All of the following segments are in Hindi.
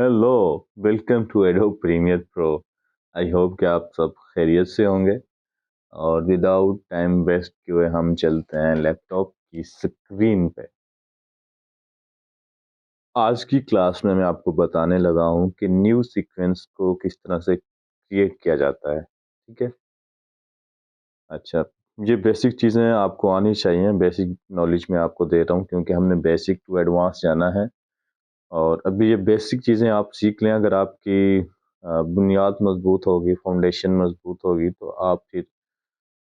Hello, welcome to Adobe Premiere Pro. I hope कि आप सब खैरियत से होंगे। और विदाउट टाइम वेस्ट किए हम चलते हैं लैपटॉप की स्क्रीन पे। आज की क्लास में मैं आपको बताने लगा हूँ कि न्यू सीक्वेंस को किस तरह से क्रिएट किया जाता है। ठीक है। अच्छा, ये बेसिक चीज़ें आपको आनी चाहिए। बेसिक नॉलेज मैं आपको दे रहा हूँ क्योंकि हमने बेसिक टू एडवांस जाना है। और अभी ये बेसिक चीज़ें आप सीख लें, अगर आपकी बुनियाद मजबूत होगी, फाउंडेशन मजबूत होगी, तो आप फिर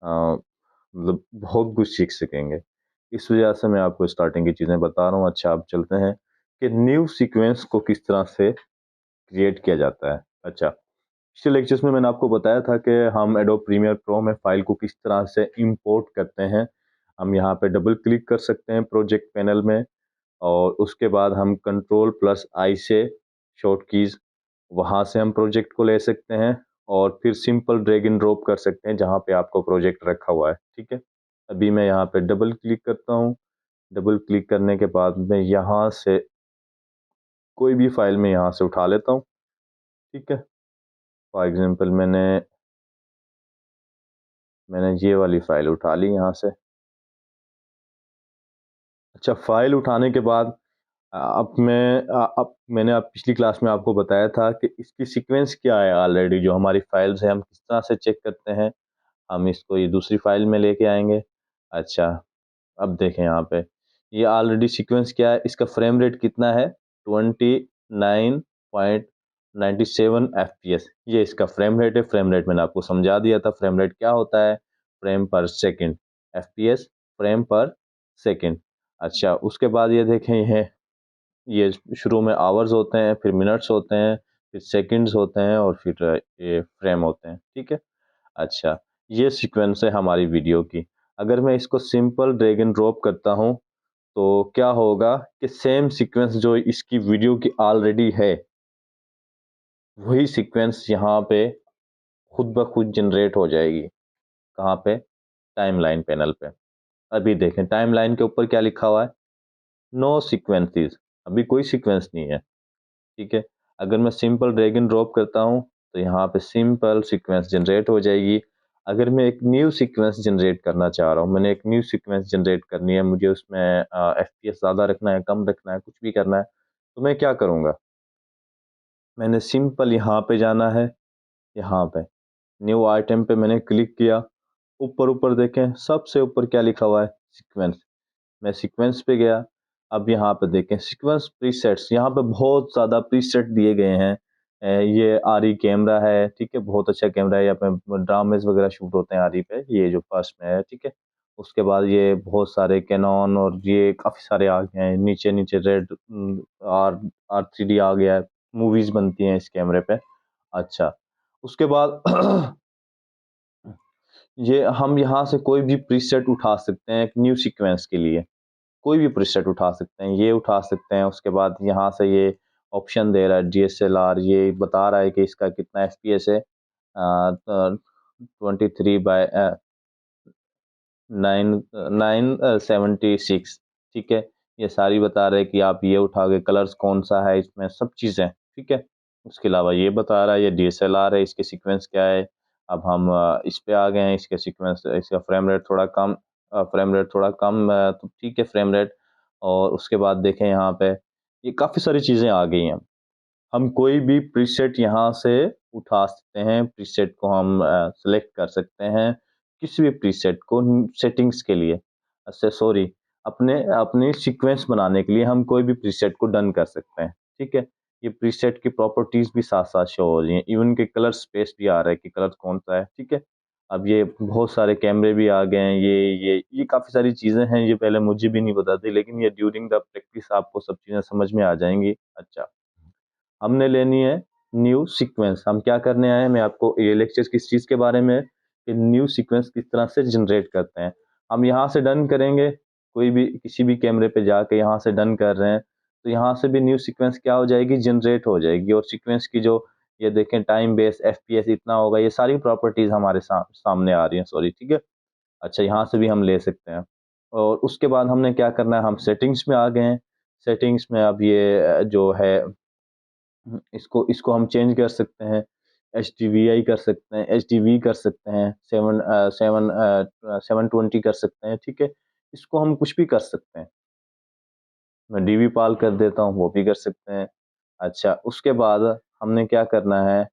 मतलब बहुत कुछ सीख सकेंगे। इस वजह से मैं आपको स्टार्टिंग की चीज़ें बता रहा हूँ। अच्छा, आप चलते हैं कि न्यू सीक्वेंस को किस तरह से क्रिएट किया जाता है। अच्छा, पिछले लेक्चर्स में मैंने आपको बताया था कि हम एडोब प्रीमियर प्रो में फाइल को किस तरह से इंपोर्ट करते हैं। हम यहाँ पे डबल क्लिक कर सकते हैं प्रोजेक्ट पैनल में, और उसके बाद हम कंट्रोल प्लस आई से शॉर्ट कीज़ वहाँ से हम प्रोजेक्ट को ले सकते हैं, और फिर सिंपल ड्रैग एंड ड्रॉप कर सकते हैं जहाँ पे आपको प्रोजेक्ट रखा हुआ है। ठीक है। अभी मैं यहाँ पे डबल क्लिक करता हूँ। डबल क्लिक करने के बाद मैं यहाँ से कोई भी फाइल में यहाँ से उठा लेता हूँ। ठीक है। फॉर एग्जांपल मैंने ये वाली फाइल उठा ली यहाँ से। अच्छा, फाइल उठाने के बाद अब मैंने आप पिछली क्लास में आपको बताया था कि इसकी सीक्वेंस क्या है। ऑलरेडी जो हमारी फाइल्स है हम किस तरह से चेक करते हैं। हम इसको ये दूसरी फाइल में लेके आएंगे। अच्छा, अब देखें यहाँ पे ये ऑलरेडी सीक्वेंस क्या है, इसका फ्रेम रेट कितना है, 29.97 FPS। ये इसका फ्रेम रेट है। फ्रेम रेट मैंने आपको समझा दिया था। फ्रेम रेट क्या होता है, फ्रेम पर सेकंड। FPS फ्रेम पर सेकंड। अच्छा, उसके बाद ये देखें, ये शुरू में आवर्स होते हैं, फिर मिनट्स होते हैं, फिर सेकंड्स होते हैं, और फिर ये फ्रेम होते हैं। ठीक है। अच्छा, ये सीक्वेंस है हमारी वीडियो की। अगर मैं इसको सिंपल ड्रैग एंड ड्रॉप करता हूँ तो क्या होगा कि सेम सीक्वेंस जो इसकी वीडियो की ऑलरेडी है, वही सीक्वेंस यहाँ पे खुद ब खुद जनरेट हो जाएगी। कहाँ पे, टाइमलाइन पैनल पे। अभी देखें टाइमलाइन के ऊपर क्या लिखा हुआ है, नो सीक्वेंसेस। अभी कोई सीक्वेंस नहीं है। ठीक है। अगर मैं सिंपल ड्रैग एंड ड्रॉप करता हूँ तो यहाँ पे सिंपल सीक्वेंस जनरेट हो जाएगी। अगर मैं एक न्यू सीक्वेंस जनरेट करना चाह रहा हूँ, मैंने एक न्यू सीक्वेंस जनरेट करनी है, मुझे उसमें FPS ज़्यादा रखना है, कम रखना है, कुछ भी करना है, तो मैं क्या करूँगा, मैंने सिंपल यहाँ पे जाना है। यहाँ पे न्यू आइटम पे मैंने क्लिक किया। ऊपर ऊपर देखें, सबसे ऊपर क्या लिखा हुआ है, सीक्वेंस। मैं सीक्वेंस पे गया। अब यहाँ पे देखें सीक्वेंस प्रीसेट्स, यहाँ पे बहुत ज़्यादा प्रीसेट दिए गए हैं। ये आरी कैमरा है। ठीक है, बहुत अच्छा कैमरा है। यहाँ पे ड्रामेज वगैरह शूट होते हैं आरी पे, ये जो फर्स्ट में है। ठीक है। उसके बाद ये बहुत सारे कैनन और ये काफ़ी सारे आ गए हैं। नीचे नीचे रेड आर R3D आ गया है। मूवीज़ बनती हैं इस कैमरे पे। अच्छा, उसके बाद ये हम यहाँ से कोई भी प्रीसेट उठा सकते हैं एक न्यू सीक्वेंस के लिए। कोई भी प्रीसेट उठा सकते हैं, ये उठा सकते हैं। उसके बाद यहाँ से ये ऑप्शन दे रहा है DSLR, ये बता रहा है कि इसका कितना FPS है, 23 बाय 976। ठीक है। ये सारी बता रहे हैं कि आप ये उठाओगे, कलर्स कौन सा है इसमें, सब चीज़ें। ठीक है। उसके अलावा ये बता रहा है ये DSLR है, इसके सीक्वेंस क्या है। अब हम इस पे आ गए हैं। इसके सीक्वेंस, इसका फ्रेम रेट थोड़ा कम, तो ठीक है फ्रेम रेट। और उसके बाद देखें यहाँ पे ये काफ़ी सारी चीज़ें आ गई हैं। हम कोई भी प्रीसेट यहाँ से उठा सकते हैं। प्रीसेट को हम सेलेक्ट कर सकते हैं, किसी भी प्रीसेट को सेटिंग्स के लिए, अच्छा सॉरी, अपने अपनी सीक्वेंस बनाने के लिए हम कोई भी प्रीसेट को डन कर सकते हैं। ठीक है। ये प्रीसेट की प्रॉपर्टीज भी साथ साथ शो हो रही हैं, इवन के कलर स्पेस भी आ रहा है कि कलर कौन सा है। ठीक है। अब ये बहुत सारे कैमरे भी आ गए हैं। ये काफ़ी सारी चीज़ें हैं, ये पहले मुझे भी नहीं पता थी, लेकिन ये ड्यूरिंग द प्रैक्टिस आपको सब चीज़ें समझ में आ जाएंगी। अच्छा, हमने लेनी है न्यू सीक्वेंस। हम क्या करने आए हैं, मैं आपको ये लेक्चर किस चीज़ के बारे में है कि न्यू सीक्वेंस किस तरह से जनरेट करते हैं। हम यहाँ से डन करेंगे, कोई भी किसी भी कैमरे पे जाके यहाँ से डन कर रहे हैं, तो यहाँ से भी न्यू सीक्वेंस क्या हो जाएगी, जनरेट हो जाएगी। और सीक्वेंस की जो ये देखें टाइम बेस FPS इतना होगा, ये सारी प्रॉपर्टीज हमारे सामने आ रही हैं। सॉरी। ठीक है। अच्छा, यहाँ से भी हम ले सकते हैं। और उसके बाद हमने क्या करना है, हम सेटिंग्स में आ गए हैं। सेटिंग्स में अब ये जो है इसको इसको हम चेंज कर सकते हैं, HDVI कर सकते हैं, HDV कर सकते हैं, 720 कर सकते हैं, ठीक है? इसको हम कुछ भी कर सकते हैं। मैं डीवी पाल कर देता हूँ, वो भी कर सकते हैं। अच्छा, उसके बाद हमने क्या करना है,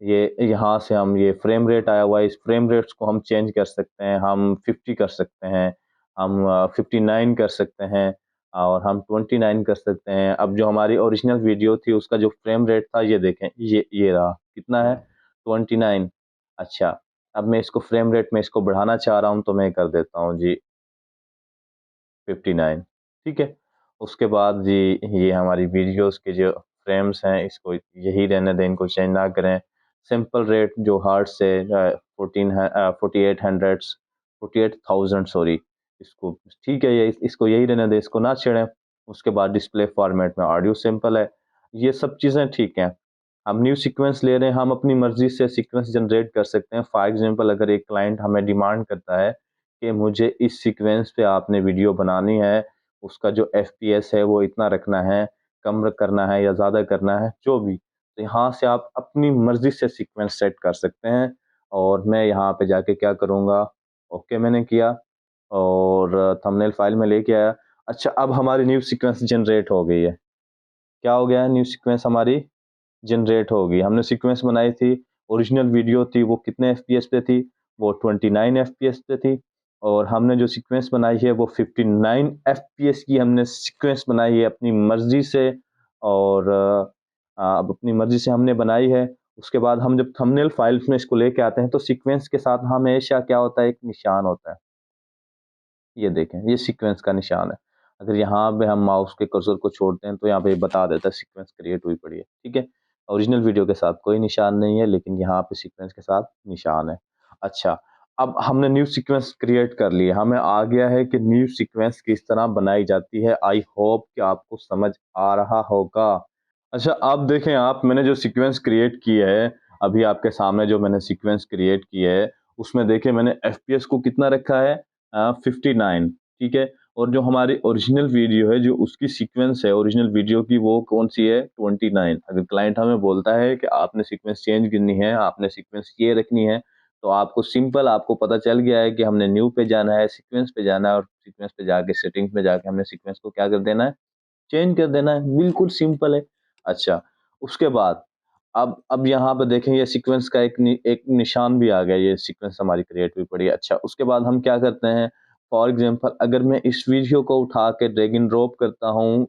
ये यहाँ से हम ये फ्रेम रेट आया हुआ है, इस फ्रेम रेट्स को हम चेंज कर सकते हैं, हम 50 कर सकते हैं, हम 59 कर सकते हैं और हम 29 कर सकते हैं। अब जो हमारी ओरिजिनल वीडियो थी उसका जो फ्रेम रेट था ये देखें, ये रहा, कितना है 29। अच्छा, अब मैं इसको फ्रेम रेट में इसको बढ़ाना चाह रहा हूँ तो मैं कर देता हूँ जी 59, ठीक है? उसके बाद जी ये हमारी वीडियोज़ के जो फ्रेम्स हैं इसको यही रहने दें, इनको चेंज ना करें। सिंपल रेट जो हर्ट्ज़ से 4800 48,000 सॉरी, इसको ठीक है, ये इसको यही रहने दें, इसको ना छेड़ें। उसके बाद डिस्प्ले फॉर्मेट में ऑडियो सिंपल है, ये सब चीज़ें ठीक हैं। हम न्यू सीक्वेंस ले रहे हैं, हम अपनी मर्ज़ी से सीक्वेंस जनरेट कर सकते हैं। फॉर एग्ज़ाम्पल अगर एक क्लाइंट हमें डिमांड करता है कि मुझे इस सीक्वेंस पे आपने वीडियो बनानी है, उसका जो एफपीएस है वो इतना रखना है, कम करना है या ज़्यादा करना है, जो भी। तो यहाँ से आप अपनी मर्ज़ी से सीक्वेंस सेट कर सकते हैं और मैं यहाँ पे जाके क्या करूँगा, ओके मैंने किया और थंबनेल फ़ाइल में लेके आया। अच्छा, अब हमारी न्यू सीक्वेंस जनरेट हो गई है। क्या हो गया है, न्यू सीक्वेंस हमारी जनरेट होगी। हमने सीक्वेंस बनाई थी, ओरिजिनल वीडियो थी वो कितने एफपीएस पे थी, वो 29 एफपीएस पे थी और हमने जो सीक्वेंस बनाई है वो 59 एफपीएस की हमने सीक्वेंस बनाई है अपनी मर्ज़ी से और अब अपनी मर्ज़ी से हमने बनाई है। उसके बाद हम जब थंबनेल फाइल्स में इसको लेके आते हैं तो सीक्वेंस के साथ हमेशा क्या होता है, एक निशान होता है। ये देखें, ये सीक्वेंस का निशान है। अगर यहाँ पे हम माउस के कर्सर को छोड़ते हैं तो यहाँ पे ये बता देता है सीक्वेंस क्रिएट हुई पड़ी है, ठीक है? ओरिजिनल वीडियो के साथ कोई निशान नहीं है लेकिन यहाँ पे सीक्वेंस के साथ निशान है। अच्छा, अब हमने न्यू सीक्वेंस क्रिएट कर लिया, हमें आ गया है कि न्यू सीक्वेंस किस तरह बनाई जाती है। आई होप कि आपको समझ आ रहा होगा। अच्छा, अब देखें आप, मैंने जो सीक्वेंस क्रिएट की है, अभी आपके सामने जो मैंने सीक्वेंस क्रिएट की है, उसमें देखिए मैंने एफपीएस को कितना रखा है 59, ठीक है? और जो हमारी ओरिजिनल वीडियो है, जो उसकी सीक्वेंस है ओरिजिनल वीडियो की, वो कौन-सी है 29। अगर क्लाइंट हमें बोलता है कि आपने सीक्वेंस चेंज करनी है, आपने सीक्वेंस ये रखनी है, तो आपको सिंपल आपको पता चल गया है कि हमने न्यू पे जाना है, सीक्वेंस पे जाना है और सीक्वेंस पे जाके सेटिंग्स में जाके हमने सीक्वेंस को क्या कर देना है, चेंज कर देना है, बिल्कुल सिंपल है। अच्छा, उसके बाद अब यहाँ पे देखें ये सीक्वेंस का एक निशान भी आ गया, ये सीक्वेंस हमारी क्रिएट हुई पड़ी है। अच्छा, उसके बाद हम क्या करते हैं, फॉर एग्ज़ाम्पल अगर मैं इस वीडियो को उठा के ड्रैग एंड ड्रॉप करता हूँ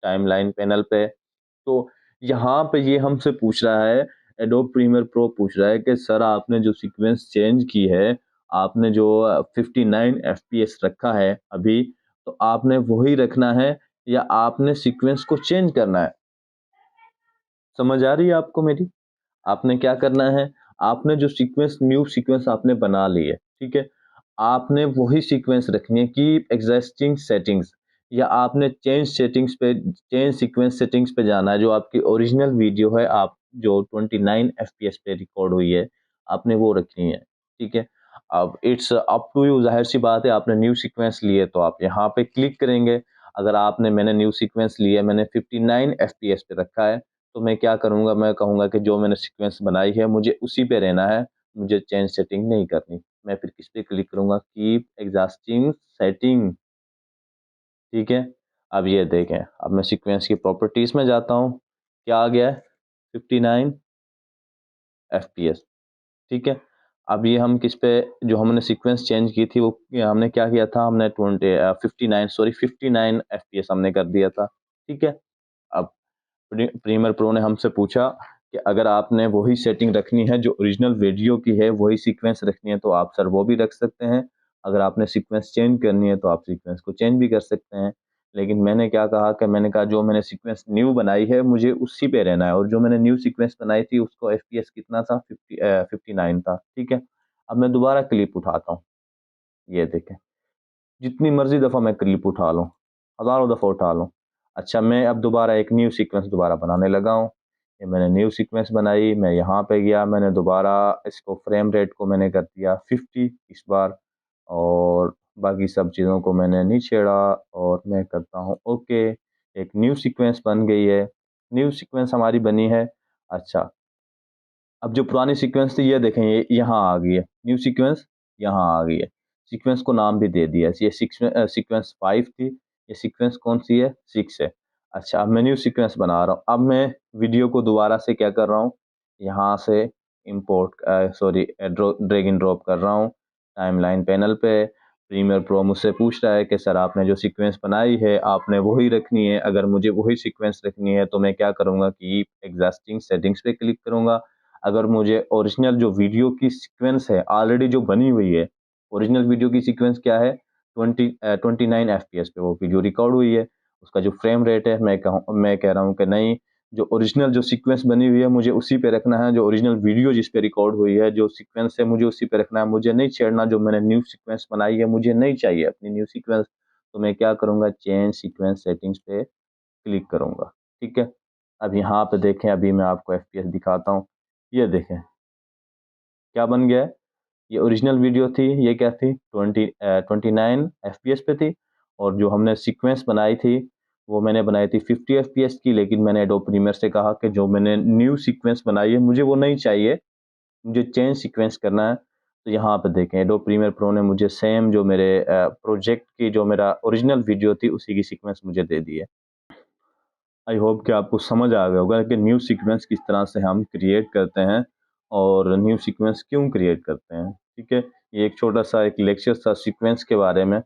टाइमलाइन पैनल पे, तो यहाँ पे ये हमसे पूछ रहा है, एडोब प्रीमियर प्रो पूछ रहा है कि सर आपने जो सीक्वेंस चेंज की है, आपने जो 59 एफपीएस रखा है अभी, तो आपने वही रखना है या आपने सीक्वेंस को चेंज करना है? समझ आ रही है आपको मेरी? आपने क्या करना है, आपने जो सीक्वेंस न्यू सीक्वेंस आपने बना ली है, ठीक है? आपने वही सीक्वेंस रखनी है, कीप एक्जिस्टिंग सेटिंग्स, या आपने चेंज सीक्वेंस सेटिंग्स पे जाना है, जो आपकी ओरिजिनल वीडियो है, आप जो 29 एफपीएस पे रिकॉर्ड हुई है, आपने वो रखनी है, ठीक है? अब इट्स अप टू यू, ज़ाहिर-सी बात है आपने न्यू सीक्वेंस ली है तो आप यहाँ पे क्लिक करेंगे। अगर मैंने न्यू सीक्वेंस लिया है, मैंने 59 एफपीएस पे रखा है, तो मैं क्या करूँगा, मैं कहूँगा कि जो मैंने सीक्वेंस बनाई है मुझे उसी पे रहना है, मुझे चेंज सेटिंग नहीं करनी। मैं फिर किस पे क्लिक करूँगा, कीप एग्जिस्टिंग सेटिंग, ठीक है? अब ये देखें, अब मैं सीक्वेंस की प्रॉपर्टीज़ में जाता हूँ, क्या आ गया है 59 एफपीएस, ठीक है? अब ये हम किस पे, जो हमने सीक्वेंस चेंज की थी वो ये हमने क्या किया था, हमने 59 एफपीएस हमने कर दिया था, ठीक है? अब प्रीमियर प्रो ने हमसे पूछा कि अगर आपने वही सेटिंग रखनी है जो ओरिजिनल वीडियो की है, वही सीक्वेंस रखनी है तो आप सर वो भी रख सकते हैं। अगर आपने सीक्वेंस चेंज करनी है तो आप सीक्वेंस को चेंज भी कर सकते हैं। लेकिन मैंने क्या कहा कि मैंने कहा जो मैंने सीक्वेंस न्यू बनाई है मुझे उसी पे रहना है और जो मैंने न्यू सीक्वेंस बनाई थी उसको एफपीएस कितना था, 59 था, ठीक है? अब मैं दोबारा क्लिप उठाता हूँ, ये देखें। जितनी मर्ज़ी दफ़ा मैं क्लिप उठा लूँ, हज़ारों दफ़ा उठा लूँ। अच्छा, मैं अब दोबारा एक न्यू सीक्वेंस दोबारा बनाने लगा हूँ। ये मैंने न्यू सीक्वेंस बनाई, मैं यहाँ पे गया, मैंने दोबारा इसको फ्रेम रेट को मैंने कर दिया 50 इस बार और बाकी सब चीज़ों को मैंने नहीं छेड़ा और मैं करता हूँ ओके। एक न्यू सीक्वेंस बन गई है। न्यू सीक्वेंस हमारी बनी है। अच्छा, अब जो पुरानी सीक्वेंस थी ये देखें, ये यहाँ आ गई है, न्यू सीक्वेंस यहाँ आ गई है। सीक्वेंस को नाम भी दे दिया है, ये सीक्वेंस 5 थी, ये सीक्वेंस कौन सी है, 6 है। अच्छा, अब मैं न्यू सीक्वेंस बना रहा हूँ। अब मैं वीडियो को दोबारा से क्या कर रहा हूँ, यहाँ से इम्पोर्ट ड्रैग एंड ड्रॉप कर रहा हूँ टाइमलाइन पैनल पे। प्रीमियर प्रो मुझसे पूछ रहा है कि सर आपने जो सीक्वेंस बनाई है आपने वही रखनी है। अगर मुझे वही सीक्वेंस रखनी है तो मैं क्या करूँगा कि एग्जिस्टिंग सेटिंग्स पे क्लिक करूँगा। अगर मुझे ओरिजिनल जो वीडियो की सीक्वेंस है ऑलरेडी जो बनी हुई है, ओरिजिनल वीडियो की सीक्वेंस क्या है, 29 एफपीएस पे वो वीडियो रिकॉर्ड हुई है। उसका जो फ्रेम रेट है, मैं कह रहा हूँ कि नहीं, जो ओरिजिनल जो सीक्वेंस बनी हुई है मुझे उसी पे रखना है। जो ओरिजिनल वीडियो जिस पे रिकॉर्ड हुई है, जो सीक्वेंस है, मुझे उसी पे रखना है। मुझे नहीं छेड़ना, जो मैंने न्यू सीक्वेंस बनाई है मुझे नहीं चाहिए अपनी न्यू सीक्वेंस। तो मैं क्या करूँगा, चेंज सीक्वेंस सेटिंग्स पे क्लिक करूँगा। ठीक है, अब यहाँ पे देखें, अभी मैं आपको एफपीएस दिखाता हूँ। ये देखें क्या बन गया है। ये ओरिजिनल वीडियो थी, ये क्या थी, 29 एफपीएस पे थी। और जो हमने सीक्वेंस बनाई थी वो मैंने बनाई थी 50 एफपीएस की। लेकिन मैंने एडोब प्रीमियर से कहा कि जो मैंने न्यू सीक्वेंस बनाई है मुझे वो नहीं चाहिए, मुझे चेंज सीक्वेंस करना है। तो यहाँ पे देखें, एडोब प्रीमियर प्रो ने मुझे सेम जो मेरे प्रोजेक्ट की जो मेरा ओरिजिनल वीडियो थी उसी की सीक्वेंस मुझे दे दी है। आई होप कि आपको समझ आ गया होगा कि न्यू सीक्वेंस किस तरह से हम क्रिएट करते हैं और न्यू सीक्वेंस क्यों क्रिएट करते हैं। ठीक है, ये एक छोटा सा एक लेक्चर था सीक्वेंस के बारे में,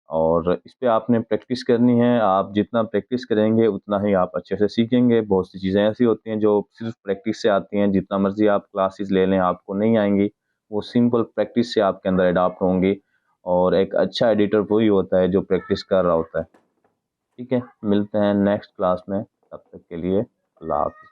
और इस पे आपने प्रैक्टिस करनी है। आप जितना प्रैक्टिस करेंगे उतना ही आप अच्छे से सीखेंगे। बहुत सी चीज़ें ऐसी होती हैं जो सिर्फ प्रैक्टिस से आती हैं, जितना मर्जी आप क्लासेस ले लें आपको नहीं आएंगी, वो सिंपल प्रैक्टिस से आपके अंदर अडॉप्ट होंगी। और एक अच्छा एडिटर वही होता है जो प्रैक्टिस कर रहा होता है। ठीक है, मिलते हैं नेक्स्ट क्लास में, तब तक के लिए अल्लाह हाफ़िज़।